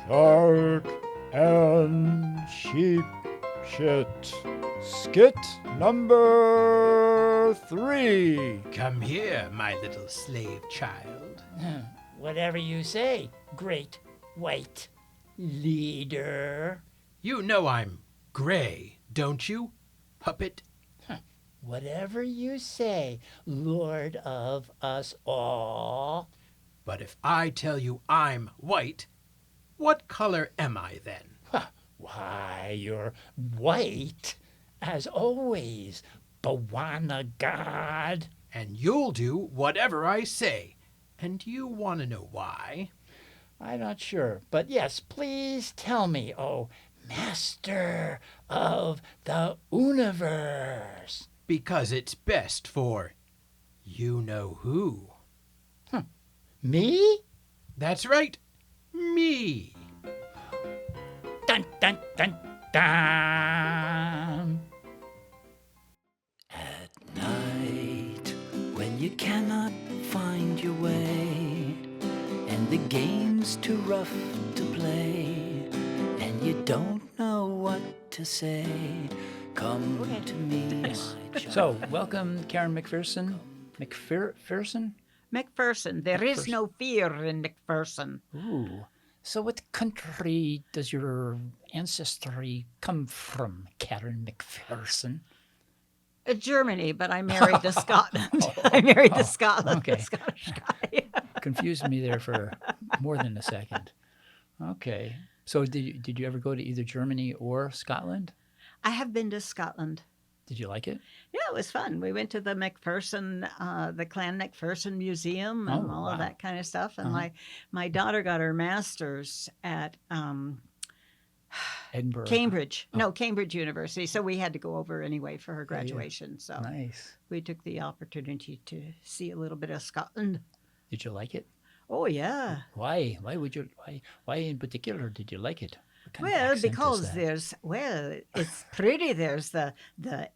Dark and sheep shit. Skit number 3. Come here, my little slave child. Whatever you say, great white leader. You know I'm gray, don't you, puppet? Whatever you say, lord of us all. But if I tell you I'm white, what color am I then? Why, you're white, as always, Bawana God. And you'll do whatever I say. And you want to know why? I'm not sure, but yes, please tell me, oh, master of the universe. Because it's best for you-know-who. Me? That's right, me. Dun, dun, dun, dun. At night, when you cannot find your way, and the game's too rough to play, and you don't know what to say, come to me, my child. So, welcome, Karen McPherson. McPherson? McPherson. There is no fear in McPherson. Ooh. So what country does your ancestry come from, Karen McPherson? Germany, but I married to Scotland. I married to Scotland. okay. Scottish guy. Confused me there for more than a second. Okay. So did you ever go to either Germany or Scotland? I have been to Scotland. Did you like it? Yeah, it was fun. We went to the McPherson, the Clan McPherson Museum and all of that kind of stuff. And my daughter got her master's at Edinburgh. Cambridge. No, Cambridge University. So we had to go over anyway for her graduation. So Nice. we took the opportunity to see a little bit of Scotland. Did you like it? Oh, yeah. Why? Why in particular did you like it? What kind of Well, accent is because that? it's pretty. There's the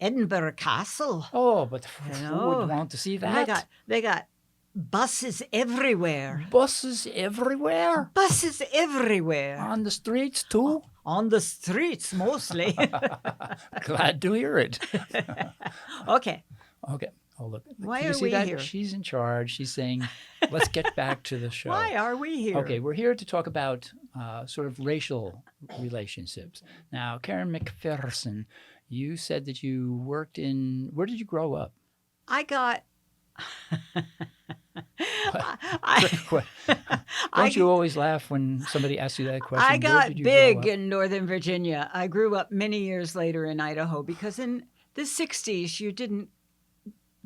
Edinburgh Castle. Oh, but who know. would want to see And that? they got buses everywhere. Buses everywhere? Buses everywhere. On the streets too? On the streets mostly. Glad to hear it. Okay. Okay. Oh, look. Why Can you are see we that? here? She's in charge. She's saying, let's get back to the show. Why are we here? Okay, we're here to talk about sort of racial relationships. Now, Karen McPherson, you said that you worked in, where did you grow up? I got. Don't you always laugh when somebody asks you that question? I Where got did you grow big up? in Northern Virginia. I grew up many years later in Idaho because in the 60s you didn't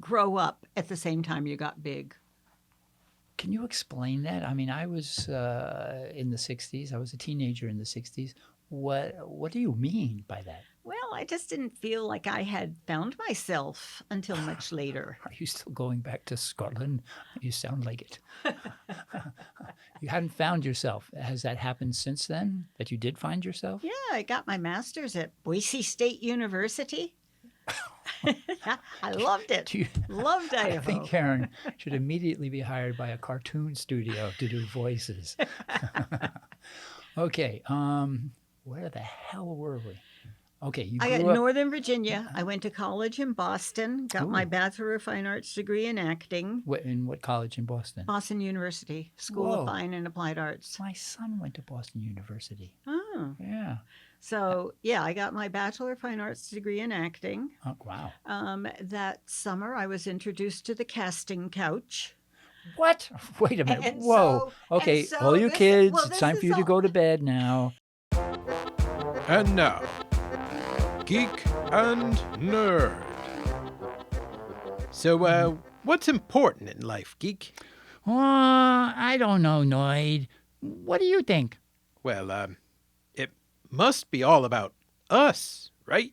grow up at the same time you got big. Can you explain that? I mean, I was in the 60s. I was a teenager in the 60s. What do you mean by that? Well, I just didn't feel like I had found myself until much later. Are you still going back to Scotland? You sound like it. You hadn't found yourself. Has that happened since then, that you did find yourself? Yeah, I got my master's at Boise State University. I loved it. Loved Idaho. I think Karen should immediately be hired by a cartoon studio to do voices. Okay, where the hell were we? Okay, you I grew got up. Northern Virginia. I went to college in Boston, got my Ooh. Bachelor of Fine Arts degree in acting. In what college in Boston? Boston University, School Whoa. of Fine and Applied Arts. My son went to Boston University. Oh. Yeah. So, yeah, I got my Bachelor of Fine Arts degree in acting. Oh, wow. That summer, I was introduced to the casting couch. What? Wait a minute. And Whoa. so- Okay, and so all you this- kids, well, it's this time is for you to all- go to bed now. And now, Geek and Nerd. So, what's important in life, Geek? I don't know, Noid. What do you think? Well, it must be all about us, right?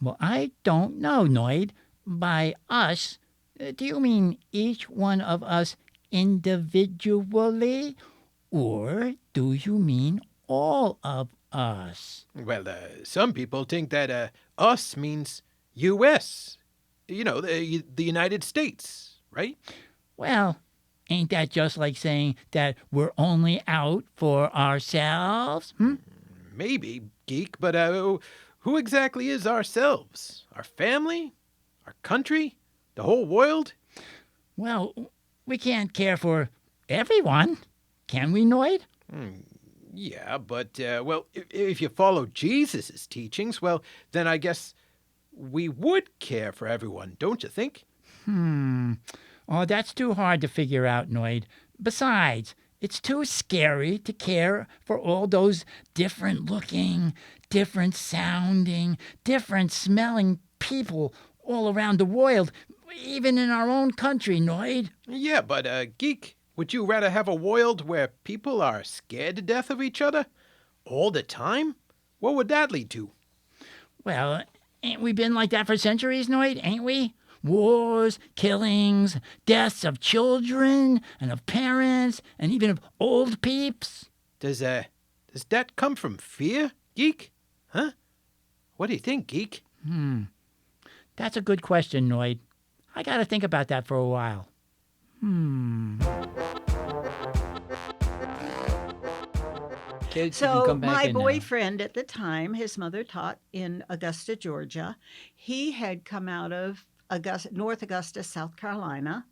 Well, I don't know, Noid. By us, do you mean each one of us individually? Or do you mean all of us? Well, some people think that us means U.S., you know, the United States, right? Well, Ain't that just like saying that we're only out for ourselves? Maybe, Geek, but who exactly is ourselves? Our family? Our country? The whole world? Well, we can't care for everyone, can we, Noid? Yeah, but, well, if you follow Jesus' teachings, well, then I guess we would care for everyone, don't you think? Oh, that's too hard to figure out, Noid. Besides, it's too scary to care for all those different looking, different sounding, different smelling people all around the world, even in our own country, Noid. Yeah, but, Geek, would you rather have a world where people are scared to death of each other? All the time? What would that lead to? Well, ain't we been like that for centuries, Noid, ain't we? Wars, killings, deaths of children and of parents and even of old peeps. Does that come from fear, Geek? Huh? What do you think, Geek? That's a good question, Noid. I gotta think about that for a while. Kids, you can So come back my in now. boyfriend at the time, his mother taught in Augusta, Georgia. He had come out of North Augusta, South Carolina.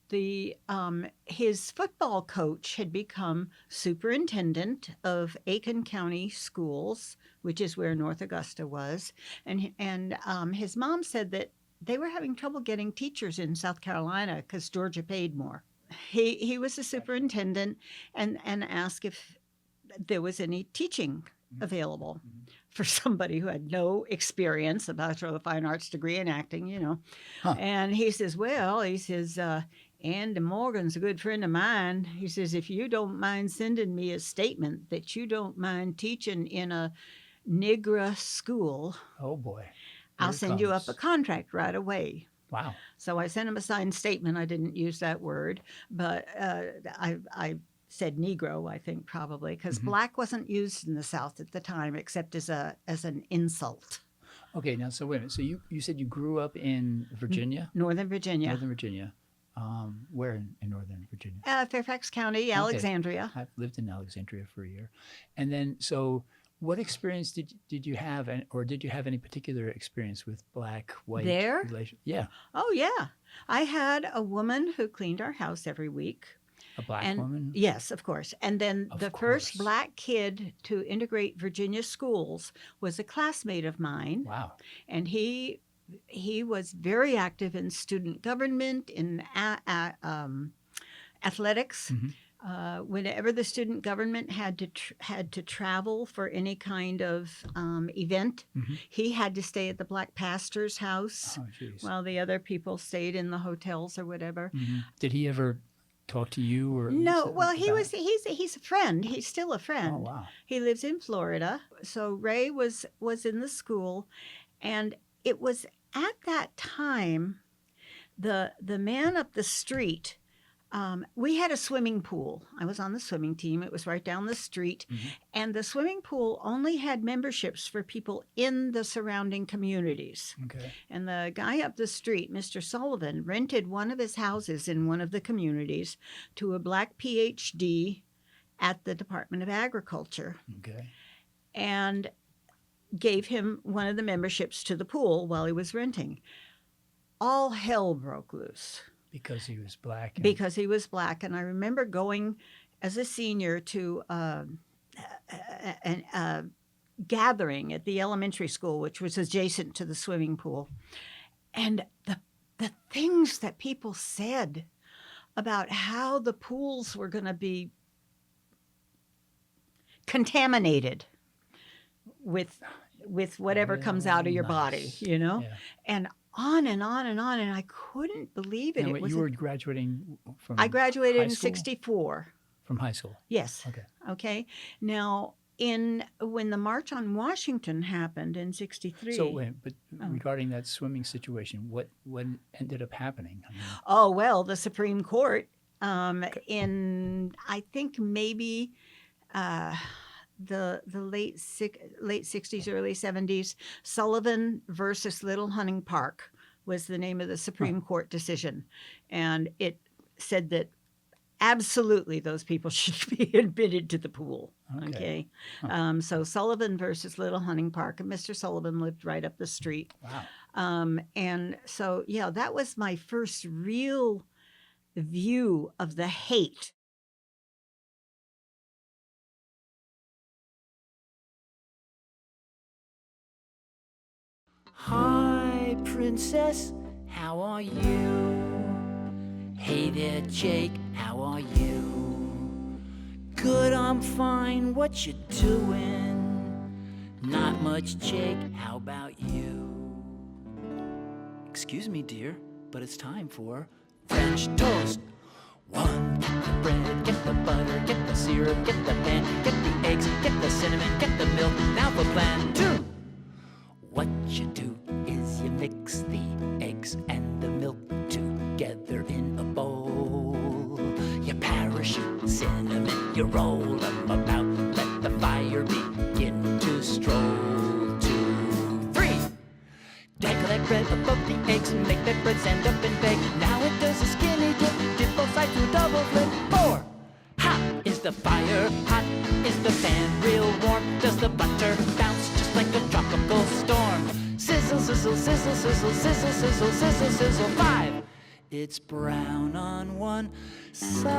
His football coach had become superintendent of Aiken County Schools, which is where North Augusta was, and his mom said that they were having trouble getting teachers in South Carolina because Georgia paid more. He was a superintendent and asked if there was any teaching available for somebody who had no experience, a Bachelor of Fine Arts degree in acting, you know. Huh. And he says, Andy Morgan's a good friend of mine. He says, if you don't mind sending me a statement that you don't mind teaching in a Negro school, Oh boy. I'll Here it send you up a comes. contract right away. Wow. So I sent him a signed statement. I didn't use that word, but I said Negro, I think probably, because black wasn't used in the South at the time except as an insult. Okay, now so wait a minute. So you said you grew up in Virginia, Northern Virginia, Northern Virginia. Where in Northern Virginia? Fairfax County, Alexandria. I've lived in Alexandria for a year, and then so what experience did you have, or did you have any particular experience with black-white There? relation? Yeah, Oh yeah, I had a woman who cleaned our house every week. a black And woman. yes, of course. And then Of the course. first black kid to integrate Virginia schools was a classmate of mine, Wow. and he was very active in student government, in athletics. Whenever the student government had to travel for any kind of event, he had to stay at the black pastor's house Oh, jeez. while the other people stayed in the hotels or whatever. Did he ever talk to you or No, well, about- he's a friend. He's still a friend. Oh wow. He lives in Florida. So Ray was in the school, and it was at that time the man up the street. We had a swimming pool. I was on the swimming team. It was right down the street, and the swimming pool only had memberships for people in the surrounding communities. Okay. And the guy up the street, Mr. Sullivan, rented one of his houses in one of the communities to a black PhD at the Department of Agriculture, Okay. and gave him one of the memberships to the pool while he was renting. All hell broke loose Because he was black. And, because he was black. And I remember going as a senior to a gathering at the elementary school, which was adjacent to the swimming pool. And the things that people said about how the pools were going to be contaminated with whatever comes out of your body, Nice. you know? Yeah. And on and on and on. And I couldn't believe it. Now, It wait, was you were graduating from I graduated high in school? 64. From high school. Yes. Okay. Okay. Now, when the March on Washington happened in 63. So wait, but Oh. regarding that swimming situation, what ended up happening? I mean, Oh, well, the Supreme Court in, I think, maybe the late 60s, early 70s, Sullivan versus Little Hunting Park was the name of the Supreme Court decision. And it said that absolutely those people should be admitted to the pool. Okay. So Sullivan versus Little Hunting Park, and Mr. Sullivan lived right up the street. Wow. And so, yeah, that was my first real view of the hate. Hi, princess, how are you? Hey there, Jake, how are you? Good, I'm fine, what you doing? Not much, Jake, how about you? Excuse me, dear, but it's time for French toast. 1, get the bread, get the butter, get the syrup, get the pan, get the eggs, get the cinnamon, get the milk. Now for plan 2. What you do is you mix the eggs and the milk together in a bowl. You parachute cinnamon, you roll them about, let the fire begin to stroll. 2, 3. Dangle that bread above the eggs and make that bread stand up and bake. Now it does a skinny dip, dip both sides to a double flip. 4. Hot is the fire, hot is the pan, real warm. Does the butter bounce just like a tropical storm? Sizzle, sizzle, sizzle, sizzle, sizzle, sizzle, sizzle, sizzle. 5. It's brown on one side.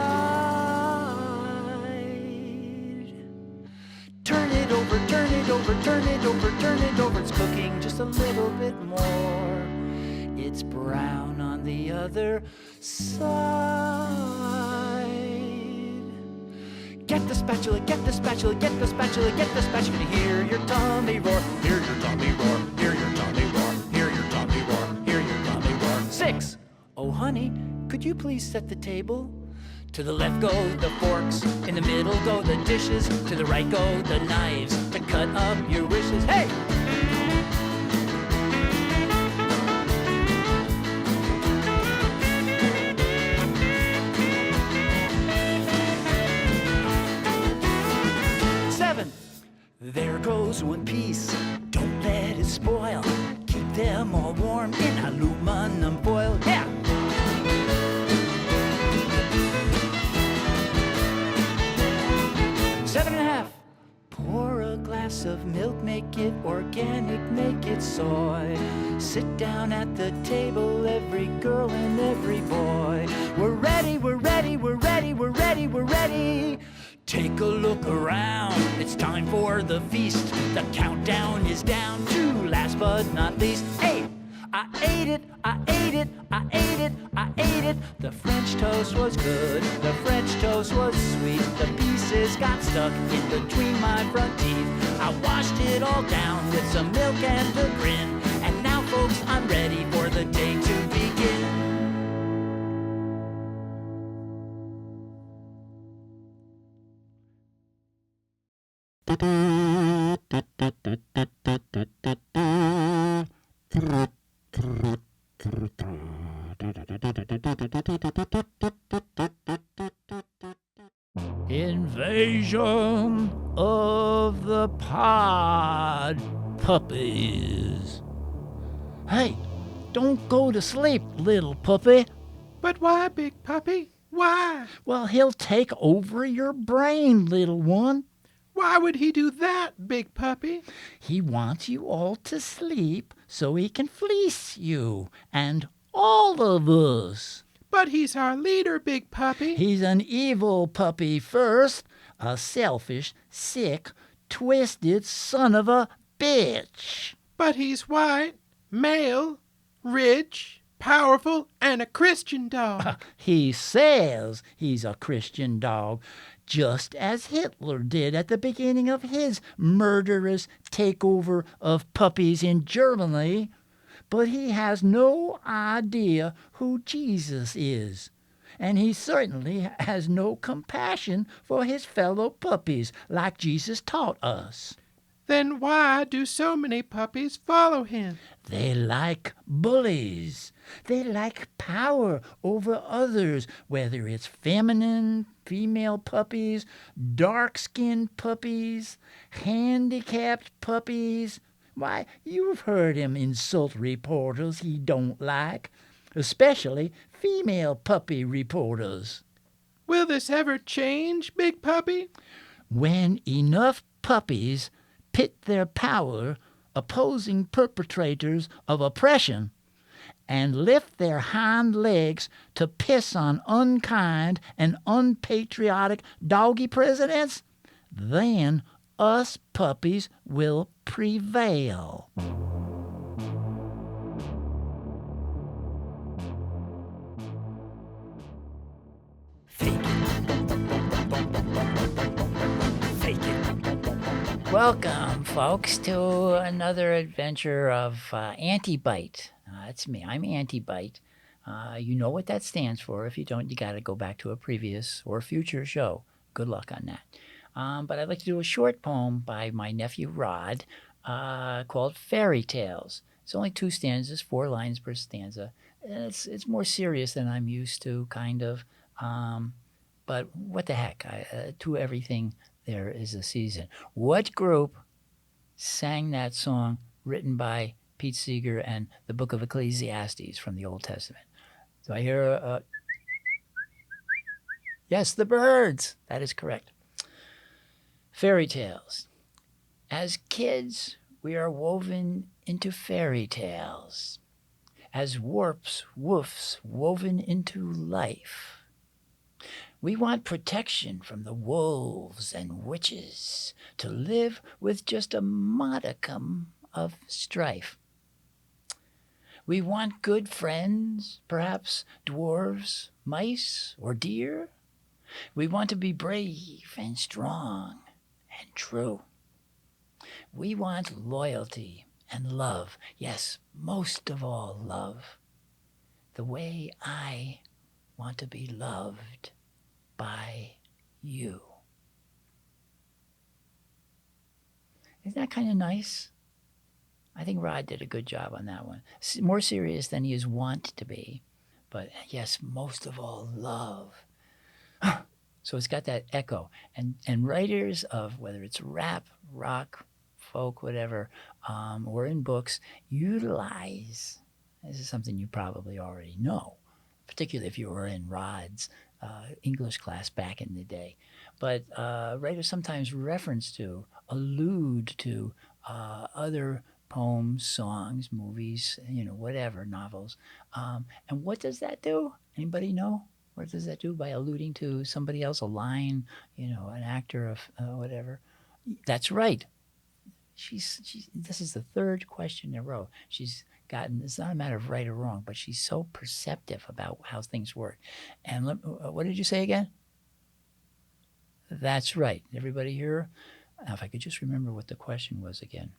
Turn it over, turn it over, turn it over, turn it over. It's cooking just a little bit more. It's brown on the other side. Get the spatula, get the spatula, get the spatula, get the spatula. Hear your tummy roar, hear your tummy roar, hear your tummy roar, hear your tummy roar, hear your tummy roar. 6. Oh, honey, could you please set the table? To the left go the forks, in the middle go the dishes, to the right go the knives to cut up your wishes. Hey! There goes one piece, don't let it spoil. Keep them all warm in aluminum foil. Yeah! 7.5. Pour a glass of milk, make it organic, make it soy. Sit down at the table, every girl and every boy. We're ready, we're ready, we're ready, we're ready, we're ready. Take a look around, it's time for the feast. The countdown is down to last but not least. 8. I ate it, I ate it, I ate it, I ate it. The French toast was good, the French toast was sweet. The pieces got stuck in between my front teeth. I washed it all down with some milk and a grin. And now, folks, I'm ready for the day to begin. Invasion of the pod puppies. Hey, don't go to sleep, little puppy. But why, Big Puppy? Why? Well, he'll take over your brain, little one. Why would he do that, Big Puppy? He wants you all to sleep so he can fleece you and all of us. But he's our leader, Big Puppy. He's an evil puppy first, a selfish, sick, twisted son of a bitch. But he's white, male, rich, powerful, and a Christian dog. He says he's a Christian dog, just as Hitler did at the beginning of his murderous takeover of puppies in Germany. But he has no idea who Jesus is. And he certainly has no compassion for his fellow puppies like Jesus taught us. Then why do so many puppies follow him? They like bullies. They like power over others, whether it's feminine, female puppies, dark-skinned puppies, handicapped puppies. Why, you've heard him insult reporters he don't like, especially female puppy reporters. Will this ever change, Big Puppy? When enough puppies pit their power opposing perpetrators of oppression and lift their hind legs to piss on unkind and unpatriotic doggy presidents, then us puppies will prevail. Welcome, folks, to another adventure of Auntie Bite. That's me. I'm Auntie Bite. You know what that stands for. If you don't, you got to go back to a previous or future show. Good luck on that. But I'd like to do a short poem by my nephew Rod called Fairy Tales. It's only 2 stanzas, 4 lines per stanza. It's more serious than I'm used to, kind of. But what the heck? To everything there is a season. What group sang that song written by Pete Seeger and the Book of Ecclesiastes from the Old Testament? Do I hear a... Yes, the Birds. That is correct. Fairy tales. As kids, we are woven into fairy tales. As woofs woven into life. We want protection from the wolves and witches, to live with just a modicum of strife. We want good friends, perhaps dwarves, mice, or deer. We want to be brave and strong and true. We want loyalty and love, yes, most of all love, the way I want to be loved by you. Isn't that kind of nice? I think Rod did a good job on that one. More serious than he is wont to be, but yes, most of all, love. So it's got that echo. And writers of, whether it's rap, rock, folk, whatever, or in books, utilize, this is something you probably already know, particularly if you were in Rod's English class back in the day. But writers sometimes reference to, allude to other poems, songs, movies, whatever, novels. And what does that do? Anybody know? What does that do by alluding to somebody else, a line, an actor of whatever? That's right. This is the 3rd question in a row. She's gotten, it's not a matter of right or wrong, but she's so perceptive about how things work. And what did you say again? That's right. Everybody here? Now, if I could just remember what the question was again.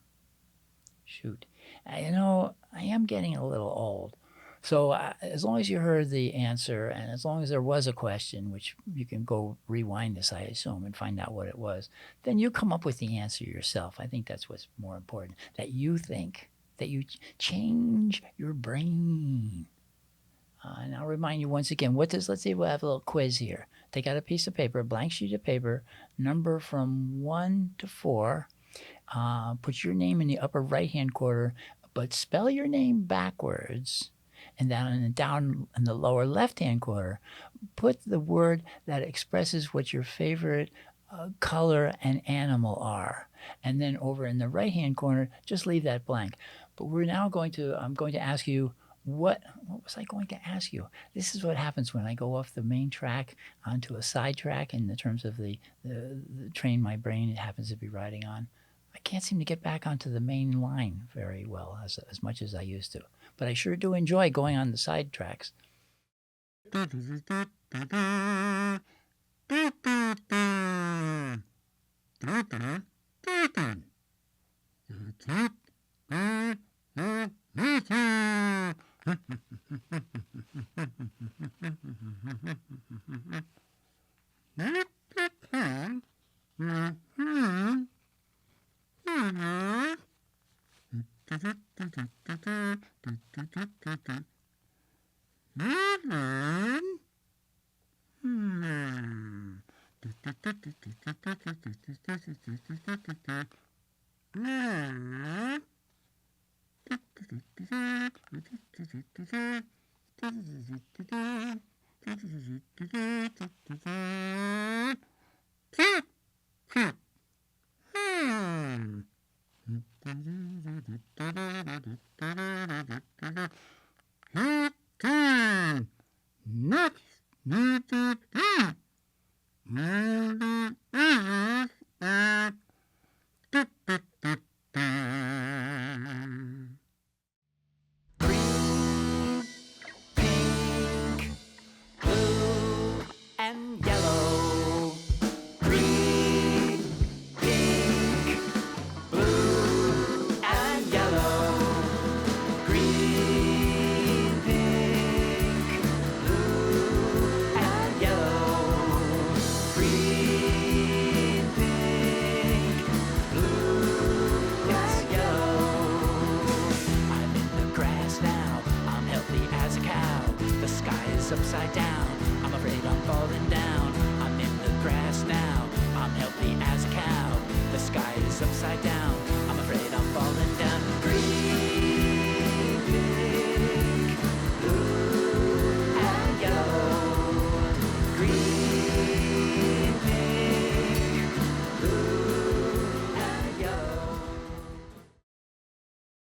Shoot. I am getting a little old. So as long as you heard the answer, and as long as there was a question, which you can go rewind this, I assume, and find out what it was, then you come up with the answer yourself. I think that's what's more important, that you think, that you change your brain. And I'll remind you once again, let's see, we'll have a little quiz here. Take out a piece of paper, a blank sheet of paper, number from 1 to 4. Put your name in the upper right-hand corner, but spell your name backwards. And down in the lower left-hand corner, put the word that expresses what your favorite color and animal are. And then over in the right-hand corner, just leave that blank. But I'm going to ask you, what was I going to ask you? This is what happens when I go off the main track onto a side track in the terms of the train my brain it happens to be riding on. I can't seem to get back onto the main line very well as much as I used to. But I sure do enjoy going on the side tracks. And yellow, green, pink, blue, and yellow, green, pink, blue, and yellow, green, pink, blue, and yellow. I'm in the grass now, I'm healthy as a cow. The sky is upside down, I'm afraid I'm falling down.